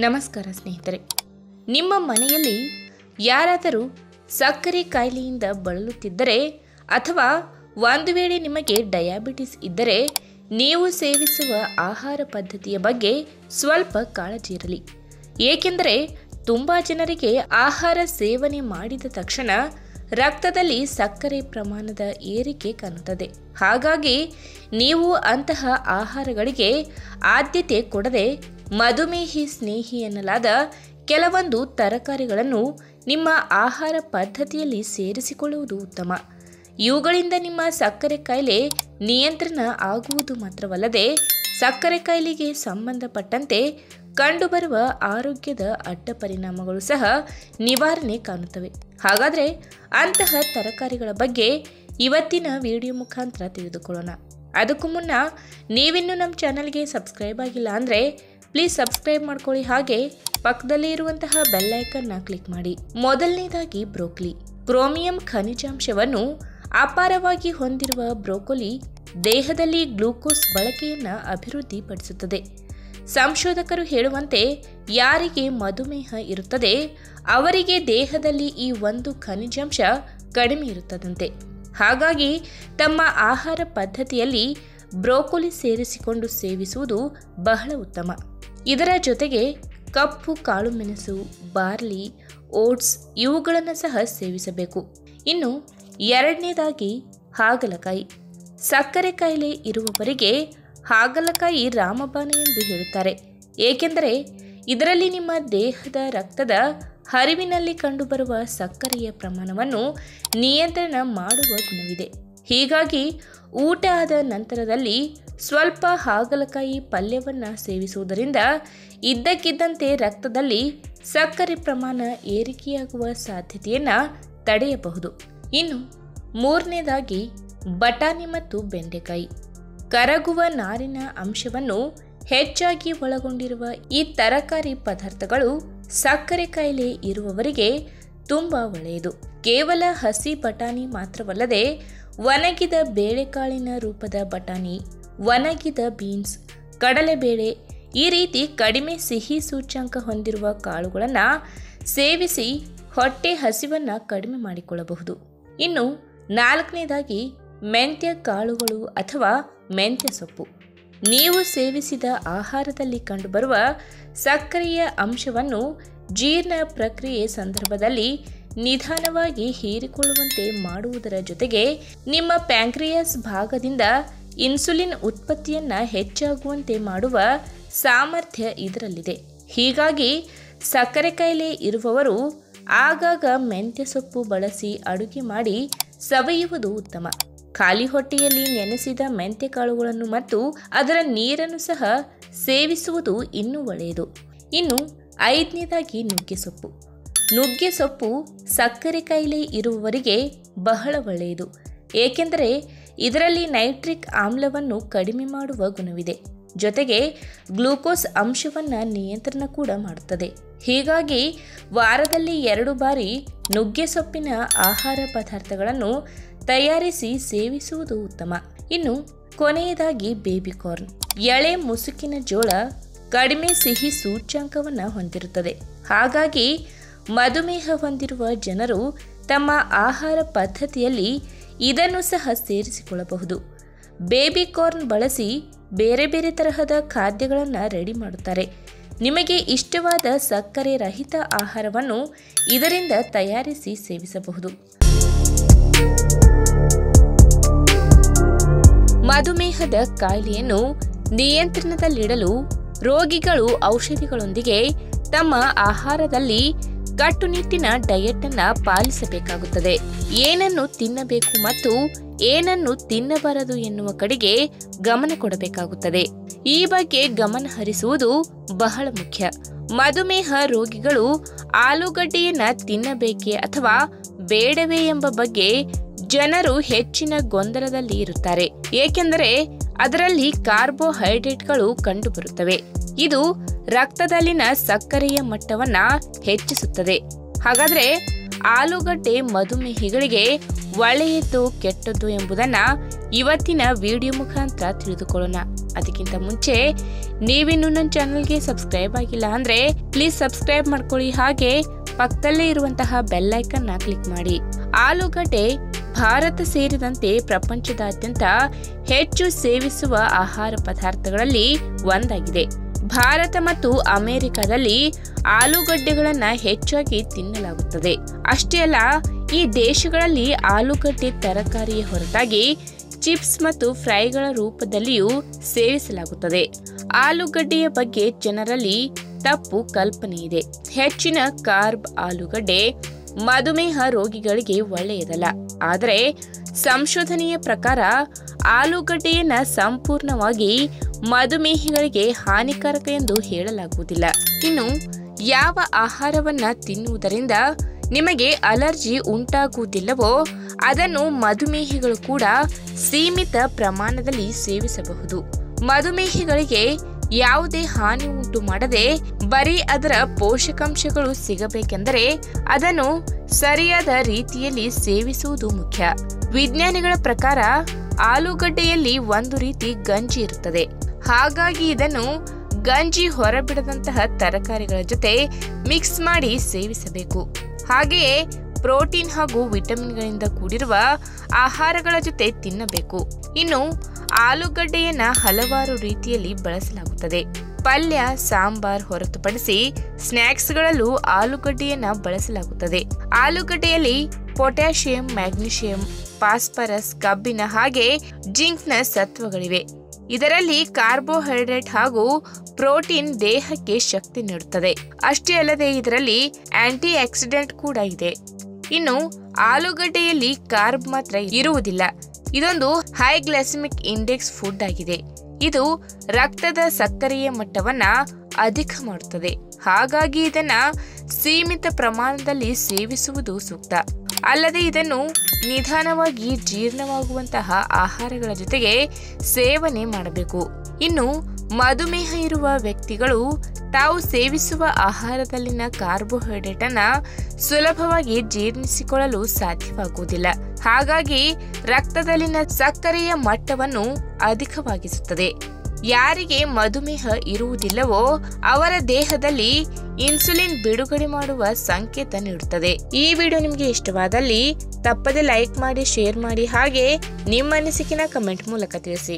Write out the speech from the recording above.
ನಮಸ್ಕಾರ ಸ್ನೇಹಿತರೆ, ನಿಮ್ಮ ಮನೆಯಲ್ಲಿ ಯಾರಾದರೂ ಸಕ್ಕರೆ ಕಾಯಿಲೆಯಿಂದ ಬಳಲುತ್ತಿದ್ದರೆ ಅಥವಾ ಒಂದು ವೇಳೆ ನಿಮಗೆ ಡಯಾಬಿಟಿಸ್ ಇದ್ದರೆ ನೀವು ಸೇವಿಸುವ ಆಹಾರ ಪದ್ಧತಿಯ ಬಗ್ಗೆ ಸ್ವಲ್ಪ ಕಾಳಜಿ ಇರಲಿ. ಏಕೆಂದರೆ ತುಂಬ ಜನರಿಗೆ ಆಹಾರ ಸೇವನೆ ಮಾಡಿದ ತಕ್ಷಣ ರಕ್ತದಲ್ಲಿ ಸಕ್ಕರೆ ಪ್ರಮಾಣದ ಏರಿಕೆ ಕಾಣುತ್ತದೆ. ಹಾಗಾಗಿ ನೀವು ಅಂತಹ ಆಹಾರಗಳಿಗೆ ಆದ್ಯತೆ ಕೊಡದೆ ಮಧುಮೇಹಿ ಸ್ನೇಹಿ ಎನ್ನಲಾದ ಕೆಲವೊಂದು ತರಕಾರಿಗಳನ್ನು ನಿಮ್ಮ ಆಹಾರ ಪದ್ಧತಿಯಲ್ಲಿ ಸೇರಿಸಿಕೊಳ್ಳುವುದು ಉತ್ತಮ. ಇವುಗಳಿಂದ ನಿಮ್ಮ ಸಕ್ಕರೆ ಕಾಯಿಲೆ ನಿಯಂತ್ರಣ ಆಗುವುದು ಮಾತ್ರವಲ್ಲದೆ ಸಕ್ಕರೆ ಕಾಯಿಲೆಗೆ ಸಂಬಂಧಪಟ್ಟಂತೆ ಕಂಡುಬರುವ ಆರೋಗ್ಯದ ಅಡ್ಡ ಪರಿಣಾಮಗಳು ಸಹ ನಿವಾರಣೆ ಕಾಣುತ್ತವೆ. ಹಾಗಾದರೆ ಅಂತಹ ತರಕಾರಿಗಳ ಬಗ್ಗೆ ಇವತ್ತಿನ ವಿಡಿಯೋ ಮುಖಾಂತರ ತಿಳಿದುಕೊಳ್ಳೋಣ. ಅದಕ್ಕೂ ಮುನ್ನ ನೀವಿನ್ನೂ ನಮ್ಮ ಚಾನಲ್ಗೆ ಸಬ್ಸ್ಕ್ರೈಬ್ ಆಗಿಲ್ಲ ಅಂದರೆ ಪ್ಲೀಸ್ ಸಬ್ಸ್ಕ್ರೈಬ್ ಮಾಡ್ಕೊಳ್ಳಿ, ಹಾಗೆ ಪಕ್ಕದಲ್ಲಿ ಇರುವಂತಹ ಬೆಲ್ ಐಕನ್ನ ಕ್ಲಿಕ್ ಮಾಡಿ. ಮೊದಲನೇದಾಗಿ ಬ್ರೋಕೊಲಿ. ಕ್ರೋಮಿಯಂ ಖನಿಜಾಂಶವನ್ನು ಅಪಾರವಾಗಿ ಹೊಂದಿರುವ ಬ್ರೋಕೊಲಿ ದೇಹದಲ್ಲಿ ಗ್ಲೂಕೋಸ್ ಬಳಕೆಯನ್ನು ಅಭಿವೃದ್ಧಿಪಡಿಸುತ್ತದೆ. ಸಂಶೋಧಕರು ಹೇಳುವಂತೆ ಯಾರಿಗೆ ಮಧುಮೇಹ ಇರುತ್ತದೆ ಅವರಿಗೆ ದೇಹದಲ್ಲಿ ಈ ಒಂದು ಖನಿಜಾಂಶ ಕಡಿಮೆ ಇರುತ್ತದಂತೆ. ಹಾಗಾಗಿ ತಮ್ಮ ಆಹಾರ ಪದ್ಧತಿಯಲ್ಲಿ ಬ್ರೋಕೊಲಿ ಸೇರಿಸಿಕೊಂಡು ಸೇವಿಸುವುದು ಬಹಳ ಉತ್ತಮ. ಇದರ ಜೊತೆಗೆ ಕಪ್ಪು ಕಾಳುಮೆಣಸು, ಬಾರ್ಲಿ, ಓಟ್ಸ್ ಇವುಗಳನ್ನು ಸಹ ಸೇವಿಸಬೇಕು. ಇನ್ನು ಎರಡನೇದಾಗಿ ಹಾಗಲಕಾಯಿ. ಸಕ್ಕರೆ ಕಾಯಿಲೆ ಇರುವವರಿಗೆ ಹಾಗಲಕಾಯಿ ರಾಮಬಾಣ ಎಂದು ಹೇಳುತ್ತಾರೆ. ಏಕೆಂದರೆ ಇದರಲ್ಲಿ ನಿಮ್ಮ ದೇಹದ ರಕ್ತದ ಹರಿವಿನಲ್ಲಿ ಕಂಡುಬರುವ ಸಕ್ಕರೆಯ ಪ್ರಮಾಣವನ್ನು ನಿಯಂತ್ರಣ ಮಾಡುವ ಗುಣವಿದೆ. ಹೀಗಾಗಿ ಊಟ ಆದ ನಂತರದಲ್ಲಿ ಸ್ವಲ್ಪ ಹಾಗಲಕಾಯಿ ಪಲ್ಯವನ್ನು ಸೇವಿಸುವುದರಿಂದ ಇದ್ದಕ್ಕಿದ್ದಂತೆ ರಕ್ತದಲ್ಲಿ ಸಕ್ಕರೆ ಪ್ರಮಾಣ ಏರಿಕೆಯಾಗುವ ಸಾಧ್ಯತೆಯನ್ನು ತಡೆಯಬಹುದು. ಇನ್ನು ಮೂರನೇದಾಗಿ ಬಟಾಣಿ ಮತ್ತು ಬೆಂಡೆಕಾಯಿ. ಕರಗುವ ನಾರಿನ ಅಂಶವನ್ನು ಹೆಚ್ಚಾಗಿ ಒಳಗೊಂಡಿರುವ ಈ ತರಕಾರಿ ಪದಾರ್ಥಗಳು ಸಕ್ಕರೆ ಕಾಯಿಲೆ ಇರುವವರಿಗೆ ತುಂಬ ಒಳ್ಳೆಯದು. ಕೇವಲ ಹಸಿ ಬಟಾಣಿ ಮಾತ್ರವಲ್ಲದೆ ಒಣಗಿದ ಬೇಳೆಕಾಳಿನ ರೂಪದ ಬಟಾಣಿ, ಒಣಗಿದ ಬೀನ್ಸ್, ಕಡಲೆಬೇಳೆ ಈ ರೀತಿ ಕಡಿಮೆ ಸಿಹಿ ಸೂಚ್ಯಂಕ ಹೊಂದಿರುವ ಕಾಳುಗಳನ್ನು ಸೇವಿಸಿ ಹೊಟ್ಟೆ ಹಸಿವನ್ನು ಕಡಿಮೆ ಮಾಡಿಕೊಳ್ಳಬಹುದು. ಇನ್ನು ನಾಲ್ಕನೇದಾಗಿ ಮೆಂತ್ಯ ಕಾಳುಗಳು ಅಥವಾ ಮೆಂತ್ಯ ಸೊಪ್ಪು. ನೀವು ಸೇವಿಸಿದ ಆಹಾರದಲ್ಲಿ ಕಂಡುಬರುವ ಸಕ್ಕರೆಯ ಅಂಶವನ್ನು ಜೀರ್ಣ ಪ್ರಕ್ರಿಯೆ ಸಂದರ್ಭದಲ್ಲಿ ನಿಧಾನವಾಗಿ ಹೀರಿಕೊಳ್ಳುವಂತೆ ಮಾಡುವುದರ ಜೊತೆಗೆ ನಿಮ್ಮ ಪ್ಯಾಂಕ್ರಿಯಾಸ್ ಭಾಗದಿಂದ ಇನ್ಸುಲಿನ್ ಉತ್ಪತ್ತಿಯನ್ನು ಹೆಚ್ಚಾಗುವಂತೆ ಮಾಡುವ ಸಾಮರ್ಥ್ಯ ಇದರಲ್ಲಿದೆ. ಹೀಗಾಗಿ ಸಕ್ಕರೆ ಕಾಯಿಲೆ ಇರುವವರು ಆಗಾಗ ಮೆಂತ್ಯ ಸೊಪ್ಪು ಬಳಸಿ ಅಡುಗೆ ಮಾಡಿ ಸವಿಯುವುದು ಉತ್ತಮ. ಖಾಲಿ ಹೊಟ್ಟೆಯಲ್ಲಿ ನೆನೆಸಿದ ಮೆಂತ್ಯ ಕಾಳುಗಳನ್ನು ಮತ್ತು ಅದರ ನೀರನ್ನು ಸಹ ಸೇವಿಸುವುದು ಇನ್ನೂ ಒಳ್ಳೆಯದು. ಇನ್ನು ಐದನೇದಾಗಿ ನುಗ್ಗೆ ಸೊಪ್ಪು. ನುಗ್ಗೆ ಸೊಪ್ಪು ಸಕ್ಕರೆ ಕಾಯಿಲೆ ಇರುವವರಿಗೆ ಬಹಳ ಒಳ್ಳೆಯದು. ಏಕೆಂದರೆ ಇದರಲ್ಲಿ ನೈಟ್ರಿಕ್ ಆಮ್ಲವನ್ನು ಕಡಿಮೆ ಮಾಡುವ ಗುಣವಿದೆ. ಜೊತೆಗೆ ಗ್ಲೂಕೋಸ್ ಅಂಶವನ್ನು ನಿಯಂತ್ರಣ ಕೂಡ ಮಾಡುತ್ತದೆ. ಹೀಗಾಗಿ ವಾರದಲ್ಲಿ 2 ಬಾರಿ ನುಗ್ಗೆ ಸೊಪ್ಪಿನ ಆಹಾರ ಪದಾರ್ಥಗಳನ್ನು ತಯಾರಿಸಿ ಸೇವಿಸುವುದು ಉತ್ತಮ. ಇನ್ನು ಕೊನೆಯದಾಗಿ ಬೇಬಿ ಕಾರ್ನ್. ಎಳೆ ಮುಸುಕಿನ ಜೋಳ ಕಡಿಮೆ ಸಿಹಿ ಸೂಚ್ಯಂಕವನ್ನು ಹೊಂದಿರುತ್ತದೆ. ಹಾಗಾಗಿ ಮಧುಮೇಹ ಹೊಂದಿರುವ ಜನರು ತಮ್ಮ ಆಹಾರ ಪದ್ಧತಿಯಲ್ಲಿ ಇದನ್ನು ಸಹ ಸೇರಿಸಿಕೊಳ್ಳಬಹುದು. ಬೇಬಿ ಕಾರ್ನ್ ಬಳಸಿ ಬೇರೆ ಬೇರೆ ತರಹದ ಖಾದ್ಯಗಳನ್ನು ರೆಡಿ ಮಾಡುತ್ತಾರೆ. ನಿಮಗೆ ಇಷ್ಟವಾದ ಸಕ್ಕರೆ ರಹಿತ ಆಹಾರವನ್ನು ಇದರಿಂದ ತಯಾರಿಸಿ ಸೇವಿಸಬಹುದು. ಮಧುಮೇಹದ ಕಾಯಿಲೆಯನ್ನು ನಿಯಂತ್ರಣದಲ್ಲಿಡಲು ರೋಗಿಗಳು ಔಷಧಿಗಳೊಂದಿಗೆ ತಮ್ಮ ಆಹಾರದಲ್ಲಿ ಕಟ್ಟುನಿಟ್ಟಿನ ಡಯಟ್ ಅನ್ನು ಪಾಲಿಸಬೇಕಾಗುತ್ತದೆ. ಏನನ್ನು ತಿನ್ನಬೇಕು ಮತ್ತು ಏನನ್ನು ತಿನ್ನಬಾರದು ಎನ್ನುವ ಕಡೆಗೆ ಗಮನ ಕೊಡಬೇಕಾಗುತ್ತದೆ. ಈ ಬಗ್ಗೆ ಗಮನ ಹರಿಸುವುದು ಬಹಳ ಮುಖ್ಯ. ಮಧುಮೇಹ ರೋಗಿಗಳು ಆಲೂಗಡ್ಡೆಯನ್ನ ತಿನ್ನಬೇಕೇ ಅಥವಾ ಬೇಡವೇ ಎಂಬ ಬಗ್ಗೆ ಜನರು ಹೆಚ್ಚಿನ ಗೊಂದಲದಲ್ಲಿ ಇರುತ್ತಾರೆ. ಏಕೆಂದರೆ ಅದರಲ್ಲಿ ಕಾರ್ಬೋಹೈಡ್ರೇಟ್ಗಳು ಕಂಡುಬರುತ್ತವೆ. ಇದು ರಕ್ತದಲ್ಲಿನ ಸಕ್ಕರೆಯ ಮಟ್ಟವನ್ನ ಹೆಚ್ಚಿಸುತ್ತದೆ. ಹಾಗಾದ್ರೆ ಆಲೂಗಡ್ಡೆ ಮಧುಮೇಹಿಗಳಿಗೆ ಒಳ್ಳೆಯದು ಕೆಟ್ಟದ್ದು ಎಂಬುದನ್ನ ಇವತ್ತಿನ ವಿಡಿಯೋ ಮುಖಾಂತರ ತಿಳಿದುಕೊಳ್ಳೋಣ. ಅದಕ್ಕಿಂತ ಮುಂಚೆ ನೀವಿನ್ನೂ ನನ್ನ ಚಾನಲ್ಗೆ ಸಬ್ಸ್ಕ್ರೈಬ್ ಆಗಿಲ್ಲ ಅಂದ್ರೆ ಪ್ಲೀಸ್ ಸಬ್ಸ್ಕ್ರೈಬ್ ಮಾಡ್ಕೊಳ್ಳಿ, ಹಾಗೆ ಪಕ್ಕದಲ್ಲೇ ಇರುವಂತಹ ಬೆಲ್ ಐಕನ್ ನ ಕ್ಲಿಕ್ ಮಾಡಿ. ಆಲೂಗಡ್ಡೆ ಭಾರತ ಸೇರಿದಂತೆ ಪ್ರಪಂಚದಾದ್ಯಂತ ಹೆಚ್ಚು ಸೇವಿಸುವ ಆಹಾರ ಪದಾರ್ಥಗಳಲ್ಲಿ ಒಂದಾಗಿದೆ. ಭಾರತ ಮತ್ತು ಅಮೆರಿಕದಲ್ಲಿ ಆಲೂಗಡ್ಡೆಗಳನ್ನ ಹೆಚ್ಚಾಗಿ ತಿನ್ನಲಾಗುತ್ತದೆ. ಅಷ್ಟೇ ಅಲ್ಲ, ಈ ದೇಶಗಳಲ್ಲಿ ಆಲೂಗಡ್ಡೆ ತರಕಾರಿಯ ಹೊರತಾಗಿ ಚಿಪ್ಸ್ ಮತ್ತು ಫ್ರೈಗಳ ರೂಪದಲ್ಲಿಯೂ ಸೇವಿಸಲಾಗುತ್ತದೆ. ಆಲೂಗಡ್ಡೆಯ ಬಗ್ಗೆ ಜನರಲ್ಲಿ ತಪ್ಪು ಕಲ್ಪನೆ ಇದೆ. ಹೆಚ್ಚಿನ ಕಾರ್ಬ್ ಆಲೂಗಡ್ಡೆ ಮಧುಮೇಹ ರೋಗಿಗಳಿಗೆ ಒಳ್ಳೆಯದಲ್ಲ. ಆದರೆ ಸಂಶೋಧನೆಯ ಪ್ರಕಾರ ಆಲೂಗಡ್ಡೆಯನ್ನ ಸಂಪೂರ್ಣವಾಗಿ ಮಧುಮೇಹಿಗಳಿಗೆ ಹಾನಿಕಾರಕ ಎಂದು ಹೇಳಲಾಗುವುದಿಲ್ಲ. ಇನ್ನು ಯಾವ ಆಹಾರವನ್ನ ತಿನ್ನುವುದರಿಂದ ನಿಮಗೆ ಅಲರ್ಜಿ ಉಂಟಾಗುವುದಿಲ್ಲವೋ ಅದನ್ನು ಮಧುಮೇಹಿಗಳು ಕೂಡ ಸೀಮಿತ ಪ್ರಮಾಣದಲ್ಲಿ ಸೇವಿಸಬಹುದು. ಮಧುಮೇಹಿಗಳಿಗೆ ಯಾವುದೇ ಹಾನಿ ಉಂಟು ಮಾಡದೆ ಬರೀ ಅದರ ಪೋಷಕಾಂಶಗಳು ಸಿಗಬೇಕೆಂದರೆ ಅದನ್ನು ಸರಿಯಾದ ರೀತಿಯಲ್ಲಿ ಸೇವಿಸುವುದು ಮುಖ್ಯ. ವಿಜ್ಞಾನಿಗಳ ಪ್ರಕಾರ ಆಲೂಗಡ್ಡೆಯಲ್ಲಿ ಒಂದು ರೀತಿ ಗಂಜಿ ಇರುತ್ತದೆ. ಹಾಗಾಗಿ ಇದನ್ನು ಗಂಜಿ ಹೊರಬಿಡದಂತಹ ತರಕಾರಿಗಳ ಜೊತೆ ಮಿಕ್ಸ್ ಮಾಡಿ ಸೇವಿಸಬೇಕು. ಹಾಗೆಯೇ ಪ್ರೋಟೀನ್ ಹಾಗೂ ವಿಟಮಿನ್ಗಳಿಂದ ಕೂಡಿರುವ ಆಹಾರಗಳ ಜೊತೆ ತಿನ್ನಬೇಕು. ಇನ್ನು ಆಲೂಗಡ್ಡೆಯನ್ನ ಹಲವಾರು ರೀತಿಯಲ್ಲಿ ಬಳಸಲಾಗುತ್ತದೆ. ಪಲ್ಯ, ಸಾಂಬಾರ್ ಹೊರತುಪಡಿಸಿ ಸ್ನ್ಯಾಕ್ಸ್ಗಳಲ್ಲೂ ಆಲೂಗಡ್ಡೆಯನ್ನ ಬಳಸಲಾಗುತ್ತದೆ. ಆಲೂಗಡ್ಡೆಯಲ್ಲಿ ಪೊಟ್ಯಾಷಿಯಂ, ಮ್ಯಾಗ್ನೀಷಿಯಂ, ಫಾಸ್ಫರಸ್, ಕಬ್ಬಿಣ ಹಾಗೆ ಜಿಂಕ್ನ ಸತ್ವಗಳಿವೆ. ಇದರಲ್ಲಿ ಕಾರ್ಬೋಹೈಡ್ರೇಟ್ ಹಾಗೂ ಪ್ರೋಟೀನ್ ದೇಹಕ್ಕೆ ಶಕ್ತಿ ನೀಡುತ್ತದೆ. ಅಷ್ಟೇ ಅಲ್ಲದೆ ಇದರಲ್ಲಿ ಆಂಟಿ ಆಕ್ಸಿಡೆಂಟ್ ಕೂಡ ಇದೆ. ಇನ್ನು ಆಲೂಗಡ್ಡೆಯಲ್ಲಿ ಕಾರ್ಬ್ ಮಾತ್ರ ಇರುವುದಿಲ್ಲ. ಇದೊಂದು ಹೈ ಗ್ಲೈಸೆಮಿಕ್ ಇಂಡೆಕ್ಸ್ ಫುಡ್ ಆಗಿದೆ. ಇದು ರಕ್ತದ ಸಕ್ಕರೆಯ ಮಟ್ಟವನ್ನ ಅಧಿಕ ಮಾಡುತ್ತದೆ. ಹಾಗಾಗಿ ಇದನ್ನ ಸೀಮಿತ ಪ್ರಮಾಣದಲ್ಲಿ ಸೇವಿಸುವುದು ಸೂಕ್ತ. ಅಲ್ಲದೆ ಇದನ್ನು ನಿಧಾನವಾಗಿ ಜೀರ್ಣವಾಗುವಂತಹ ಆಹಾರಗಳ ಜೊತೆಗೆ ಸೇವನೆ ಮಾಡಬೇಕು. ಇನ್ನು ಮಧುಮೇಹ ಇರುವ ವ್ಯಕ್ತಿಗಳು ತಾವು ಸೇವಿಸುವ ಆಹಾರದಲ್ಲಿನ ಕಾರ್ಬೋಹೈಡ್ರೇಟ್ ಅನ್ನ ಸುಲಭವಾಗಿ ಜೀರ್ಣಿಸಿಕೊಳ್ಳಲು ಸಾಧ್ಯವಾಗುವುದಿಲ್ಲ. ಹಾಗಾಗಿ ರಕ್ತದಲ್ಲಿನ ಸಕ್ಕರೆಯ ಮಟ್ಟವನ್ನು ಅಧಿಕವಾಗಿಸುತ್ತದೆ. ಯಾರಿಗೆ ಮಧುಮೇಹ ಇರುವುದಿಲ್ಲವೋ ಅವರ ದೇಹದಲ್ಲಿ ಇನ್ಸುಲಿನ್ ಬಿಡುಗಡೆ ಮಾಡುವ ಸಂಕೇತ ನೀಡುತ್ತದೆ. ಈ ವಿಡಿಯೋ ನಿಮಗೆ ಇಷ್ಟವಾದಲ್ಲಿ ತಪ್ಪದೆ ಲೈಕ್ ಮಾಡಿ, ಶೇರ್ ಮಾಡಿ, ಹಾಗೆ ನಿಮ್ಮ ಅನಿಸಿಕೆನ ಕಮೆಂಟ್ ಮೂಲಕ ತಿಳಿಸಿ.